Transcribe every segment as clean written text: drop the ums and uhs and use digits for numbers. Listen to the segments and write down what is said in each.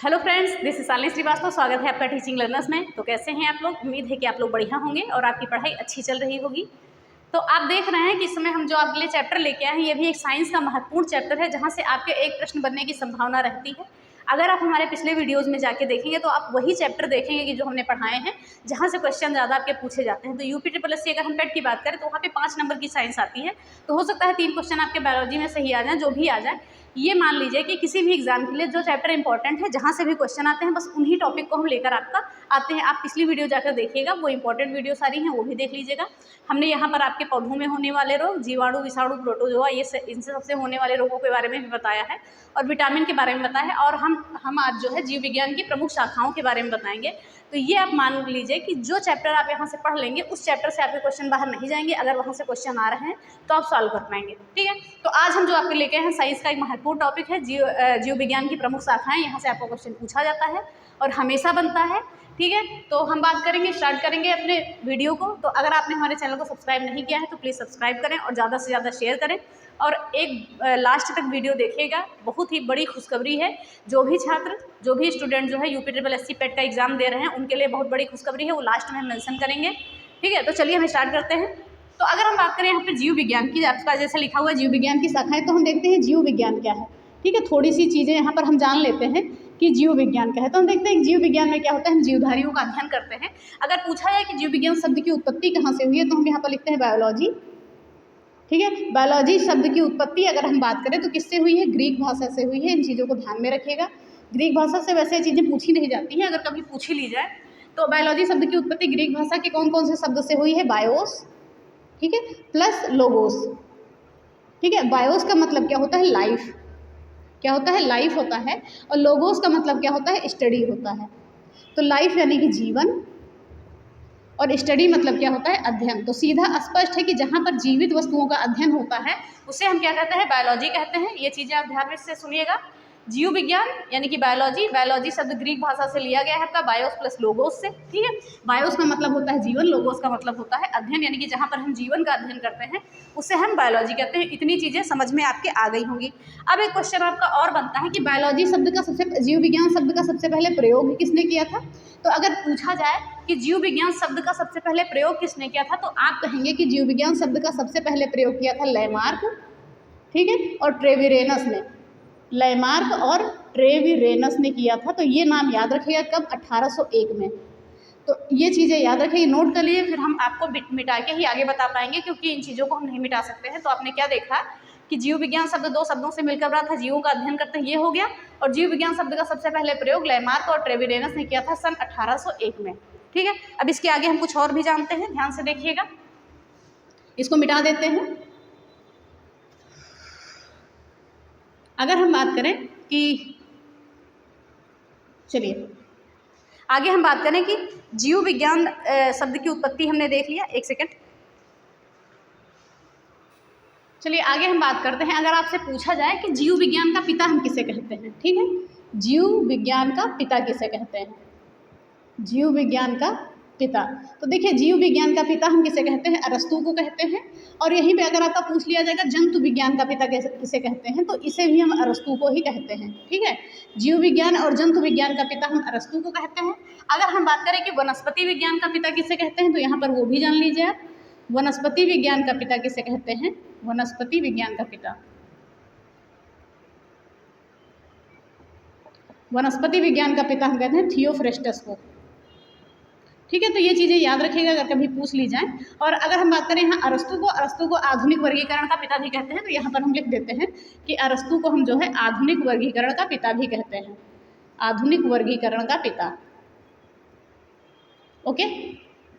Hello friends, this is Shalini Srivastava. स्वागत है आपका टीचिंग लर्नर्स में। तो कैसे हैं आप लोग? उम्मीद है कि आप लोग बढ़िया होंगे और आपकी पढ़ाई अच्छी चल रही होगी। तो आप देख रहे हैं कि इस समय हम जो आपके लिए चैप्टर लेके आए हैं, ये भी एक साइंस का महत्वपूर्ण चैप्टर है, जहाँ से आपके एक प्रश्न बनने की संभावना रहती है। अगर आप हमारे पिछले वीडियोज़ में जाके देखेंगे तो आप वही चैप्टर देखेंगे कि जो हमने पढ़ाए हैं, जहाँ से क्वेश्चन ज़्यादा आपके पूछे जाते हैं। तो UPSSC अगर हम पेट की बात करें तो वहाँ पे 5 नंबर की साइंस आती है। तो हो सकता है 3 क्वेश्चन आपके बायोलॉजी में सही आ जाए, जो भी आ जाए। ये मान लीजिए कि किसी भी एग्जाम के लिए जो चैप्टर इंपॉर्टेंट है, जहाँ से भी क्वेश्चन आते हैं, बस उन्हीं टॉपिक को हम लेकर आपका आते हैं। आप पिछली वीडियो जाकर देखिएगा, वो इंपॉर्टेंट वीडियो सारी हैं, वो भी देख लीजिएगा। हमने यहाँ पर आपके पौधों में होने वाले रोग, जीवाणु, विषाणु, प्रोटोजोआ, ये इनसे सबसे होने वाले रोगों के बारे में भी बताया है और विटामिन के बारे में बताया है। और हम आज जो है जीव विज्ञान की प्रमुख शाखाओं के बारे में बताएंगे। तो ये आप मान लीजिए कि जो चैप्टर आप यहाँ से पढ़ लेंगे, उस चैप्टर से आपके क्वेश्चन बाहर नहीं जाएंगे। अगर वहाँ से क्वेश्चन आ रहे हैं तो आप सॉल्व कर पाएंगे। ठीक है, तो आज हम जो आपके लेके हैं, साइंस का एक महत्वपूर्ण टॉपिक है जीव विज्ञान की प्रमुख शाखाएं। यहाँ से आपको क्वेश्चन पूछा जाता है और हमेशा बनता है। ठीक है, तो हम बात करेंगे, स्टार्ट करेंगे अपने वीडियो को। तो अगर आपने हमारे चैनल को सब्सक्राइब नहीं किया है तो प्लीज़ सब्सक्राइब करें और ज़्यादा से ज़्यादा शेयर करें और एक लास्ट तक वीडियो देखिएगा। बहुत ही बड़ी खुशखबरी है। जो भी छात्र, जो भी स्टूडेंट जो है UPSSC पेट का एग्जाम दे रहे हैं, उनके लिए बहुत बड़ी खुशखबरी है। वो लास्ट में हम मेंशन करेंगे। ठीक है, तो चलिए हम स्टार्ट करते हैं। तो अगर हम बात करें यहाँ पर जीव विज्ञान की, आपका जैसे लिखा हुआ है जीव विज्ञान की शाखाएं, तो हम देखते हैं जीव विज्ञान क्या है। ठीक है, थोड़ी सी चीज़ें यहाँ पर हम जान लेते हैं कि जीव विज्ञान क्या है। तो हम देखते हैं जीव विज्ञान में क्या होता है। हम जीवधारियों का अध्ययन करते हैं। अगर पूछा जाए कि जीव विज्ञान शब्द की उत्पत्ति कहाँ से हुई है, तो हम यहाँ पर लिखते हैं बायोलॉजी। ठीक है, बायोलॉजी शब्द की उत्पत्ति अगर हम बात करें तो किससे हुई है? ग्रीक भाषा से हुई है। इन चीज़ों को ध्यान में रखिएगा। ग्रीक भाषा से वैसे चीज़ें पूछी नहीं जाती हैं, अगर कभी पूछी ली जाए तो। बायोलॉजी शब्द की उत्पत्ति ग्रीक भाषा के कौन कौन से शब्द से हुई है? बायोस, ठीक है, प्लस लोगोस। ठीक है, बायोस का मतलब क्या होता है? लाइफ। क्या होता है? लाइफ होता है। और लोगोस का मतलब क्या होता है? स्टडी होता है। तो लाइफ यानी कि जीवन और स्टडी मतलब क्या होता है? अध्ययन। तो सीधा स्पष्ट है कि जहाँ पर जीवित वस्तुओं का अध्ययन होता है उसे हम क्या कहते हैं? बायोलॉजी कहते हैं। ये चीज़ें आप ध्यान से सुनिएगा। जीव विज्ञान यानी कि बायोलॉजी, बायोलॉजी शब्द ग्रीक भाषा से लिया गया है आपका बायोस प्लस लोगोस से। ठीक है, बायोस का मतलब होता है जीवन, लोगोस का मतलब होता है अध्ययन, यानी कि जहाँ पर हम जीवन का अध्ययन करते हैं उसे हम बायोलॉजी कहते हैं। इतनी चीज़ें समझ में आपके आ गई होंगी। अब एक क्वेश्चन आपका और बनता है कि बायोलॉजी शब्द का जीव विज्ञान शब्द का सबसे पहले प्रयोग किसने किया था? तो अगर पूछा जाए कि जीव विज्ञान शब्द का सबसे पहले प्रयोग किसने किया था, तो आप कहेंगे कि जीव विज्ञान शब्द का सबसे पहले प्रयोग किया था लैमार्क, ठीक है, और ट्रेविरेनस ने। लैमार्क और ट्रेविरेनस ने किया था। तो ये नाम याद रखिएगा। कब? 1801 में। तो ये चीज़ें याद रखिए, नोट कर लिए, फिर हम आपको मिटा के ही आगे बता पाएंगे, क्योंकि इन चीज़ों को हम नहीं मिटा सकते हैं। तो आपने क्या देखा कि जीव विज्ञान शब्द 2 शब्दों से मिलकर बना था। जीवों का अध्ययन करते हैं, ये हो गया। और जीव विज्ञान शब्द का सबसे पहले प्रयोग लैमार्क और ट्रेविरेनस ने किया था सन 1801 में। ठीक है, अब इसके आगे हम कुछ और भी जानते हैं, ध्यान से देखिएगा। इसको मिटा देते हैं। अगर हम बात करें कि, चलिए आगे हम बात करें कि जीव विज्ञान शब्द की उत्पत्ति हमने देख लिया। एक सेकंड, चलिए आगे हम बात करते हैं। अगर आपसे पूछा जाए कि जीव विज्ञान का पिता हम किसे कहते हैं, ठीक है, जीव विज्ञान का पिता किसे कहते हैं? जीव विज्ञान का पिता, तो देखिए जीव विज्ञान का पिता हम किसे कहते हैं? अरस्तु को कहते हैं। और यहीं पे अगर आपका पूछ लिया जाएगा जंतु विज्ञान का पिता किसे कहते हैं, तो इसे भी हम अरस्तु को ही कहते हैं। ठीक है, जीव विज्ञान और जंतु विज्ञान का पिता हम अरस्तु को कहते हैं। अगर हम बात करें कि वनस्पति विज्ञान का पिता किसे कहते हैं, तो यहाँ पर वो भी जान लीजिए आप। वनस्पति विज्ञान का पिता किसे कहते हैं? वनस्पति विज्ञान का पिता, वनस्पति विज्ञान का पिता हम कहते हैं थियोफ्रेस्टस को। ठीक है, तो ये चीज़ें याद रखिएगा अगर कभी पूछ ली जाए। और अगर हम बात करें यहाँ अरस्तु को आधुनिक वर्गीकरण का पिता भी कहते हैं। तो यहाँ पर हम लिख देते हैं कि अरस्तु को हम जो है आधुनिक वर्गीकरण का पिता भी कहते हैं। आधुनिक वर्गीकरण का पिता। ओके,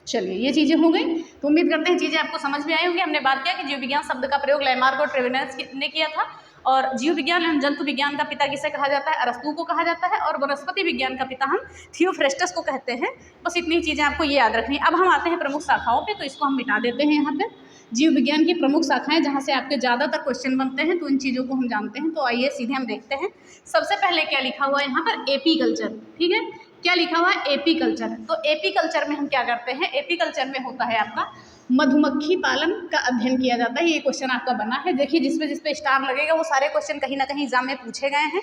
चलिए ये चीज़ें हो गई। तो उम्मीद करते हैं चीज़ें आपको समझ में आई होंगी। हमने बात किया कि जीव विज्ञान शब्द का प्रयोग लैमार्क और ट्रेविरेनस ने किया था। और जीव विज्ञान एवं जंतु विज्ञान का पिता किसे कहा जाता है? अरस्तु को कहा जाता है। और वनस्पति विज्ञान का पिता हम थियोफ्रेस्टस को कहते हैं। बस इतनी चीज़ें आपको ये याद रखनी है। अब हम आते हैं प्रमुख शाखाओं पे, तो इसको हम मिटा देते हैं यहाँ पे। जीव विज्ञान की प्रमुख शाखाएं जहाँ से आपके ज़्यादातर क्वेश्चन बनते हैं, तो इन चीज़ों को हम जानते हैं। तो आइए सीधे हम देखते हैं। सबसे पहले क्या लिखा हुआ है यहाँ पर? एपीकल्चर। ठीक है, क्या लिखा हुआ है? एपीकल्चर। तो एपीकल्चर में हम क्या करते हैं? एपीकल्चर में होता है आपका मधुमक्खी पालन का अध्ययन किया जाता है। ये क्वेश्चन आपका बना है। देखिए जिस पे स्टार लगेगा वो सारे क्वेश्चन कहीं ना कहीं एग्जाम में पूछे गए हैं।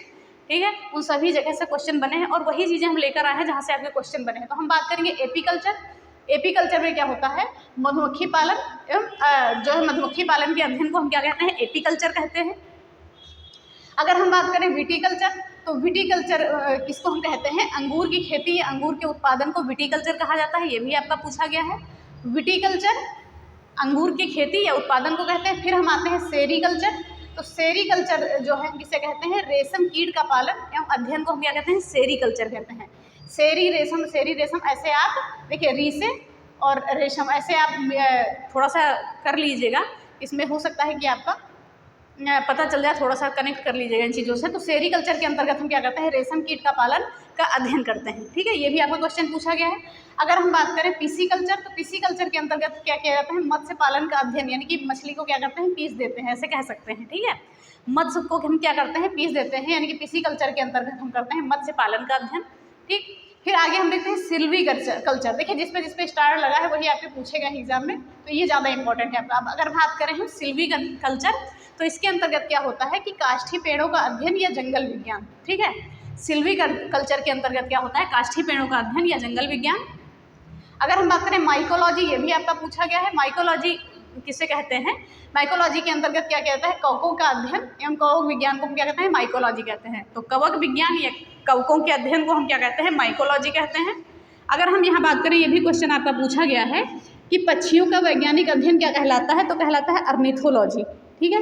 ठीक है, उन सभी जगह से क्वेश्चन बने हैं और वही चीज़ें हम लेकर आए हैं जहाँ से आपके क्वेश्चन बने हैं। तो हम बात करेंगे एपीकल्चर। एपीकल्चर में क्या होता है, मधुमक्खी पालन एवं जो है मधुमक्खी पालन के अध्ययन को हम क्या कहते हैं, एपीकल्चर कहते हैं। अगर हम बात करें विटीकल्चर, तो विटीकल्चर किसको हम कहते हैं, अंगूर की खेती या अंगूर के उत्पादन को विटीकल्चर कहा जाता है, ये भी आपका पूछा गया है। विटीकल्चर अंगूर की खेती या उत्पादन को कहते हैं। फिर हम आते हैं सेरीकल्चर। तो सेरीकल्चर जो है किसे कहते हैं, रेशम कीट का पालन एवं अध्ययन को हम क्या कहते हैं, सेरीकल्चर कहते हैं। सेरी रेशम ऐसे आप देखिए, री से और रेशम ऐसे आप थोड़ा सा कर लीजिएगा, इसमें हो सकता है कि आपका पता चल जाए, थोड़ा सा कनेक्ट कर लीजिएगा इन चीज़ों से। तो सेरीकल्चर के अंतर्गत हम क्या करते हैं, रेशम कीट का पालन का अध्ययन करते हैं। ठीक है, ये भी आपका क्वेश्चन पूछा गया है। अगर हम बात करें पीसीकल्चर, तो पीसीकल्चर के अंतर्गत क्या किया जाता है, मत्स्य पालन का अध्ययन, यानी कि मछली को क्या करते हैं, पीस देते हैं, ऐसे कह सकते हैं। ठीक है, मत्स्य को हम क्या करते हैं, पीस देते हैं, यानी कि पीसीकल्चर के अंतर्गत हम करते हैं मत्स्य पालन का अध्ययन। ठीक, फिर आगे हम देखते हैं सिल्वीकल्चर। देखिए जिसपे स्टार लगा है वही आपके पूछेगा एग्जाम में, तो ये ज़्यादा इंपॉर्टेंट है आपका। अब अगर बात करें हम सिल्वीकल्चर, तो इसके अंतर्गत क्या होता है कि काष्ठी पेड़ों का अध्ययन या जंगल विज्ञान। ठीक है, सिल्वीकल्चर के अंतर्गत क्या होता है, काष्ठी पेड़ों का अध्ययन या जंगल विज्ञान। अगर हम बात करें माइकोलॉजी, ये भी आपका पूछा गया है। माइकोलॉजी किसे कहते हैं, माइकोलॉजी के अंतर्गत क्या कहता है, कवकों का अध्ययन एवं कवक विज्ञान को हम क्या कहते हैं, माइकोलॉजी कहते हैं। तो कवक विज्ञान या कवकों के अध्ययन को हम क्या कहते हैं, माइकोलॉजी कहते हैं। अगर हम यहाँ बात करें, ये भी क्वेश्चन आपका पूछा गया है कि पक्षियों का वैज्ञानिक अध्ययन क्या कहलाता है, तो कहलाता है अर्निथोलॉजी। ठीक है,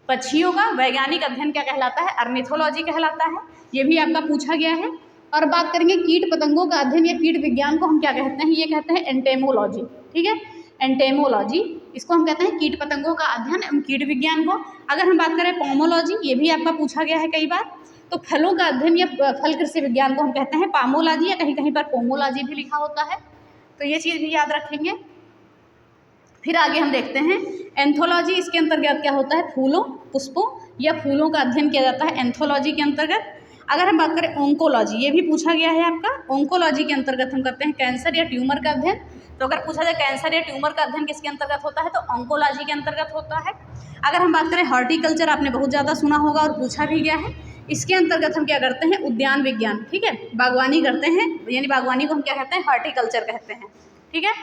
पक्षियों का वैज्ञानिक अध्ययन क्या कहलाता है, अर्निथोलॉजी कहलाता है, ये भी आपका पूछा गया है। और बात करेंगे कीट पतंगों का अध्ययन या कीट विज्ञान को हम क्या कहते हैं, ये कहते हैं एंटेमोलॉजी। ठीक है, एंटेमोलॉजी, इसको हम कहते हैं कीट पतंगों का अध्ययन एवं कीट विज्ञान को। अगर हम बात करें पोमोलॉजी, ये भी आपका पूछा गया है कई बार, तो फलों का अध्ययन या फल कृषि विज्ञान को हम कहते हैं पामोलॉजी, या कहीं कहीं पर पोमोलॉजी भी लिखा होता है, तो ये चीज़ भी याद रखेंगे। फिर आगे हम देखते हैं एंथोलॉजी, इसके अंतर्गत क्या होता है, फूलों, पुष्पों या फूलों का अध्ययन किया जाता है एंथोलॉजी के अंतर्गत। अगर हम बात करें ओंकोलॉजी, ये भी पूछा गया है आपका, ओंकोलॉजी के अंतर्गत हम करते हैं कैंसर या ट्यूमर का अध्ययन। तो अगर पूछा जाए कैंसर या ट्यूमर का अध्ययन किसके अंतर्गत होता है, तो ओंकोलॉजी के अंतर्गत होता है। अगर हम बात करें हॉर्टिकल्चर, आपने बहुत ज़्यादा सुना होगा और पूछा भी गया है, इसके अंतर्गत हम क्या करते हैं, उद्यान विज्ञान। ठीक है, बागवानी करते हैं, यानी बागवानी को हम क्या कहते हैं, हॉर्टिकल्चर कहते हैं। ठीक है,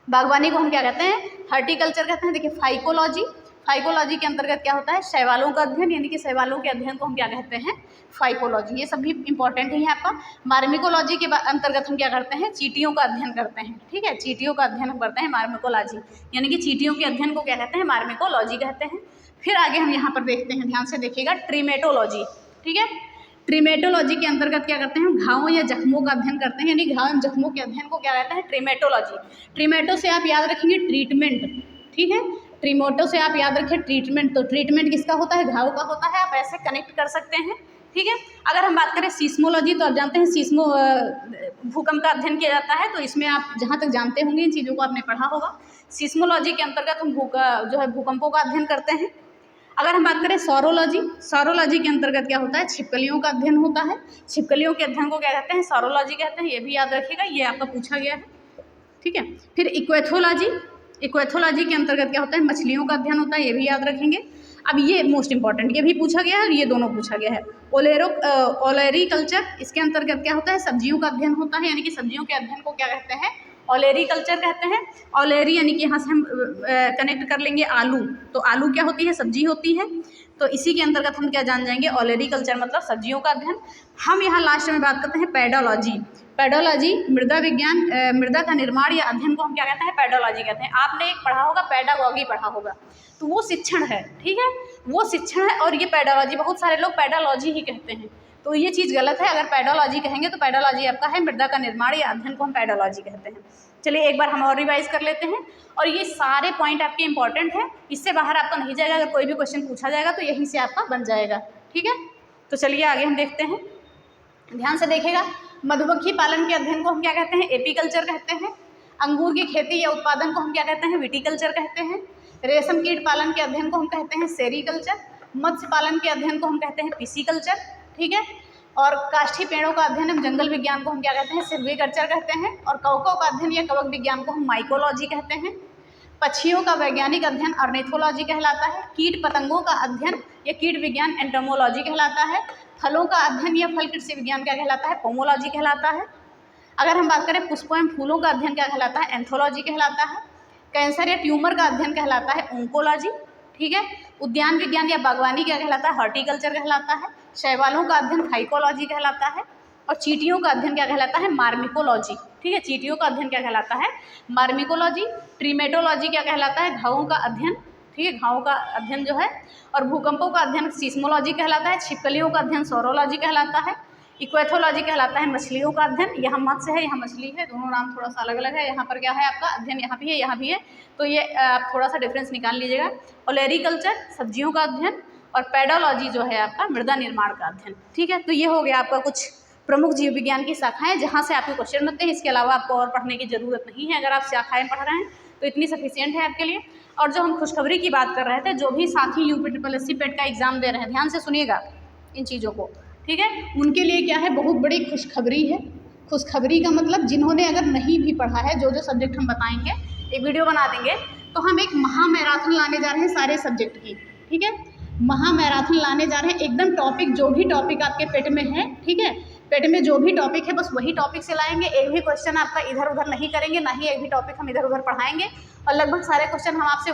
बागवानी को हम क्या कहते हैं, हॉर्टिकल्चर कहते हैं। देखिए फाइकोलॉजी, फाइकोलॉजी के अंतर्गत क्या होता है, शैवालों का अध्ययन, यानी कि शैवालों के अध्ययन को हम क्या कहते हैं, फाइकोलॉजी। ये सब भी इंपॉर्टेंट है आपका। मार्मिकोलॉजी के अंतर्गत हम क्या करते हैं, चींटियों का अध्ययन करते हैं। ठीक है, चींटियों का अध्ययन हम करते हैं मार्मिकोलॉजी, यानी कि चींटियों के अध्ययन को क्या कहते हैं, मार्मिकोलॉजी कहते हैं। फिर आगे हम यहाँ पर देखते हैं, ध्यान से देखिएगा, ट्रिमेटोलॉजी। ठीक है, ट्रिमेटोलॉजी के अंतर्गत क्या करते हैं, हम घावों या जख्मों का अध्ययन करते हैं, यानी घाव एवं जख्मों के अध्ययन को क्या कहते हैं, ट्रिमेटोलॉजी। ट्रिमेटो से आप याद रखेंगे ट्रीटमेंट। ठीक है, ट्रिमेटो से आप याद रखें ट्रीटमेंट, तो ट्रीटमेंट किसका होता है, घाव का होता है, आप ऐसे कनेक्ट कर सकते हैं। ठीक है, अगर हम बात करें सीस्मोलॉजी, तो आप जानते हैं सीस्मो भूकंप का अध्ययन किया जाता है, तो इसमें आप जहाँ तक जानते होंगे इन चीज़ों को आपने पढ़ा होगा। सीस्मोलॉजी के अंतर्गत हम जो है भूकंपों का अध्ययन करते हैं। अगर हम बात करें सौरोलॉजी, सौरोलॉजी के अंतर्गत क्या होता है, छिपकलियों का अध्ययन होता है। छिपकलियों के अध्ययन को क्या कहते हैं, सौरोलॉजी कहते हैं, ये भी याद रखिएगा, ये आपका पूछा गया है। ठीक है, फिर इक्वेथोलॉजी, इक्वेथोलॉजी के अंतर्गत क्या होता है, मछलियों का अध्ययन होता है, ये भी याद रखेंगे। अब ये मोस्ट इंपॉर्टेंट, ये भी पूछा गया है और ये दोनों पूछा गया है। ओलेरीकल्चर, इसके अंतर्गत क्या होता है, सब्जियों का अध्ययन होता है, यानी कि सब्जियों के अध्ययन को क्या कहते हैं, ओलेरीकल्चर कहते हैं। ओलेरी यानी कि यहाँ से हम कनेक्ट कर लेंगे आलू, तो आलू क्या होती है, सब्जी होती है, तो इसी के अंतर्गत हम क्या जान जाएंगे, ओलेरीकल्चर मतलब सब्जियों का अध्ययन। हम यहाँ लास्ट में बात करते हैं पेडोलॉजी। पेडोलॉजी मृदा विज्ञान, मृदा का निर्माण या अध्ययन को हम क्या कहते हैं, पेडोलॉजी कहते हैं। आपने एक पढ़ा होगा, पेडागॉगी पढ़ा होगा, तो वो शिक्षण है। ठीक है, वो शिक्षण है, और ये पेडोलॉजी, बहुत सारे लोग पेडोलॉजी ही कहते हैं, तो ये चीज़ गलत है। अगर पेडोलॉजी कहेंगे तो पेडोलॉजी आपका है मृदा का निर्माण या अध्ययन को हम पेडोलॉजी कहते हैं। चलिए एक बार हम और रिवाइज कर लेते हैं, और ये सारे पॉइंट आपके इंपॉर्टेंट हैं, इससे बाहर आपका नहीं जाएगा। अगर कोई भी क्वेश्चन पूछा जाएगा तो यहीं से आपका बन जाएगा। ठीक है, तो चलिए आगे हम देखते हैं, ध्यान से देखिएगा। मधुमक्खी पालन के अध्ययन को हम क्या कहते हैं, एपीकल्चर कहते हैं। अंगूर की खेती या उत्पादन को हम क्या कहते हैं, विटीकल्चर कहते हैं। रेशम कीट पालन के अध्ययन को हम कहते हैं सेरीकल्चर। मत्स्य पालन के अध्ययन को हम कहते हैं पिसीकल्चर। ठीक है, और काष्ठी पेड़ों का अध्ययन हम जंगल विज्ञान को हम क्या कहते हैं, सिल्वीकल्चर कहते हैं। और कवकों का अध्ययन या कवक विज्ञान को हम माइकोलॉजी कहते हैं। पक्षियों का वैज्ञानिक अध्ययन ऑर्निथोलॉजी कहलाता है। कीट पतंगों का अध्ययन या कीट विज्ञान एंटोमोलॉजी कहलाता है। फलों का अध्ययन या फल कृषि विज्ञान क्या कहलाता है? पोमोलॉजी कहलाता है। अगर हम बात करें पुष्पों एवं फूलों का अध्ययन क्या कहलाता है? एंथोलॉजी कहलाता है। कैंसर या ट्यूमर का अध्ययन कहलाता है? ओंकोलॉजी। ठीक है। उद्यान विज्ञान या बागवानी क्या कहलाता है? हॉर्टिकल्चर कहलाता है। शैवालों का अध्ययन फाइकोलॉजी कहलाता है। और चींटियों का अध्ययन क्या कहलाता है? मार्मिकोलॉजी। ठीक है, चींटियों का अध्ययन क्या कहलाता है? मार्मिकोलॉजी। ट्रीमेटोलॉजी क्या कहलाता है? घावों का अध्ययन। ठीक है, घावों का अध्ययन जो है। और भूकंपों का अध्ययन सीस्मोलॉजी कहलाता है। छिपकलियों का अध्ययन सोरोलॉजी कहलाता है। इक्वेथोलॉजी कहलाता है मछलियों का अध्ययन। यहाँ मत्स्य है, यहाँ मछली है, दोनों नाम थोड़ा सा अलग अलग है। यहाँ पर क्या है आपका अध्ययन, यहाँ भी है, यहाँ भी है, तो ये आप थोड़ा सा डिफरेंस निकाल लीजिएगा। ओलेरिकल्चर सब्जियों का अध्ययन। और पेडोलॉजी जो है आपका मृदा निर्माण का अध्ययन। ठीक है, तो ये हो गया आपका कुछ प्रमुख जीव विज्ञान की शाखाएं जहाँ से आपके क्वेश्चन बनते हैं। इसके अलावा आपको और पढ़ने की ज़रूरत नहीं है। अगर आप शाखाएं पढ़ रहे हैं तो इतनी सफिशियंट है आपके लिए। और जो हम खुशखबरी की बात कर रहे थे, जो भी साथी यूपीएससी पेट का एग्जाम दे रहे हैं, ध्यान से सुनिएगा इन चीज़ों को। ठीक है, उनके लिए क्या है, बहुत बड़ी खुशखबरी है। खुशखबरी का मतलब जिन्होंने अगर नहीं भी पढ़ा है, जो जो सब्जेक्ट हम बताएंगे, एक वीडियो बना देंगे, तो हम एक महा मैराथन लाने जा रहे हैं सारे सब्जेक्ट की। ठीक है, महा मैराथन लाने जा रहे हैं। एकदम टॉपिक, जो भी टॉपिक आपके पेट में है, ठीक है, पेट में जो भी टॉपिक है बस वही टॉपिक से लाएंगे। एक भी क्वेश्चन आपका इधर उधर नहीं करेंगे, ना ही एक भी टॉपिक हम इधर उधर पढ़ाएंगे। और लगभग सारे क्वेश्चन हम आपसे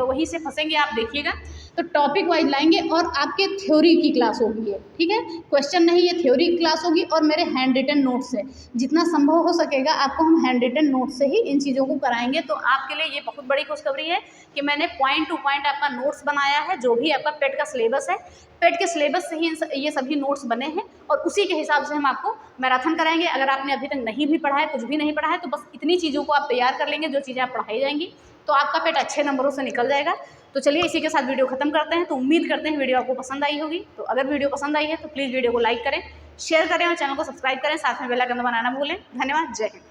वही से फंसेंगे, आप देखिएगा। तो टॉपिक वाइज लाएंगे और आपके थ्योरी की क्लास होगी ये। ठीक है, क्वेश्चन नहीं, ये थ्योरी की क्लास होगी। और मेरे हैंड रिटन नोट से जितना संभव हो सकेगा आपको हम हैंड रिटन नोट से ही इन चीज़ों को कराएंगे। तो आपके लिए ये बहुत बड़ी खुशखबरी है कि मैंने पॉइंट टू पॉइंट आपका नोट्स बनाया है। जो भी आपका पेट का सिलेबस है, पेट के सिलेबस से ही ये सभी नोट्स बने हैं और उसी के हिसाब से हम आपको मैराथन कराएंगे। अगर आपने अभी तक नहीं भी पढ़ा है, कुछ भी नहीं पढ़ा है, तो बस इतनी चीज़ों को आप तैयार कर लेंगे, जो चीज़ें आप पढ़ाई जाएंगी, तो आपका पेट अच्छे नंबरों से निकल जाएगा। तो चलिए इसी के साथ वीडियो खत्म करते हैं। तो उम्मीद करते हैं वीडियो आपको पसंद आई होगी। तो अगर वीडियो पसंद आई है तो प्लीज़ वीडियो को लाइक करें, शेयर करें और चैनल को सब्सक्राइब करें, साथ में बेल आइकन दबाना ना भूलें। धन्यवाद, जय हिंद।